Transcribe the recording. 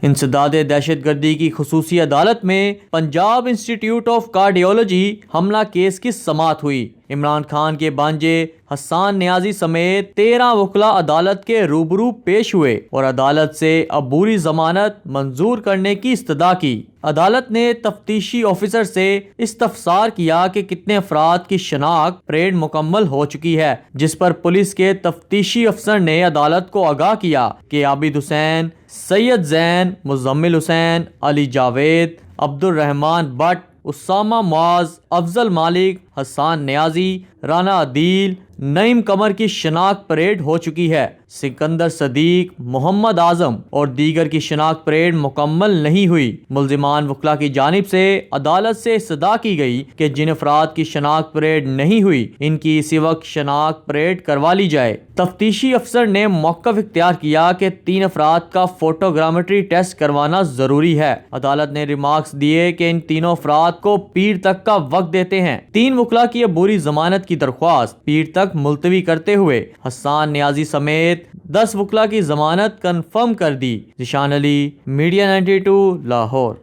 انسداد دہشت گردی کی خصوصی عدالت میں پنجاب انسٹیٹیوٹ آف کارڈیولوجی حملہ کیس کی سماعت ہوئی۔ عمران خان کے بھانجے حسان نیازی سمیت 13 وکلاء عدالت کے روبرو پیش ہوئے اور عدالت سے عبوری ضمانت منظور کرنے کی استدعا کی۔ عدالت نے تفتیشی آفیسر سے استفسار کیا کہ کتنے افراد کی شناخت پریڈ مکمل ہو چکی ہے، جس پر پولیس کے تفتیشی افسر نے عدالت کو آگاہ کیا کہ عابد حسین، سید زین، مزمل حسین، علی جاوید، عبد الرحمان بٹ، اسامہ معاذ، افضل مالک، حسان نیازی، رانا عدیل، نعیم قمر کی شناخت پریڈ ہو چکی ہے۔ سکندر صدیق، محمد اعظم اور دیگر کی شناخت پریڈ مکمل نہیں ہوئی۔ ملزمان وکلاء کی جانب سے عدالت سے استدعا کی گئی کہ جن افراد کی شناخت پریڈ نہیں ہوئی ان کی اسی وقت شناخت پریڈ کروا لی جائے۔ تفتیشی افسر نے موقف اختیار کیا کہ 3 افراد کا فوٹوگرامٹری ٹیسٹ کروانا ضروری ہے۔ عدالت نے ریمارکس دیے کہ ان تینوں افراد کو پیر تک کا وقت دیتے ہیں۔ 3 وکلاء کی عبوری ضمانت کی درخواست پیر تک ملتوی کرتے ہوئے حسان نیازی سمیت 10 وکلاء کی ضمانت کنفرم کر دی۔ ذیشان علی، میڈیا 92، لاہور۔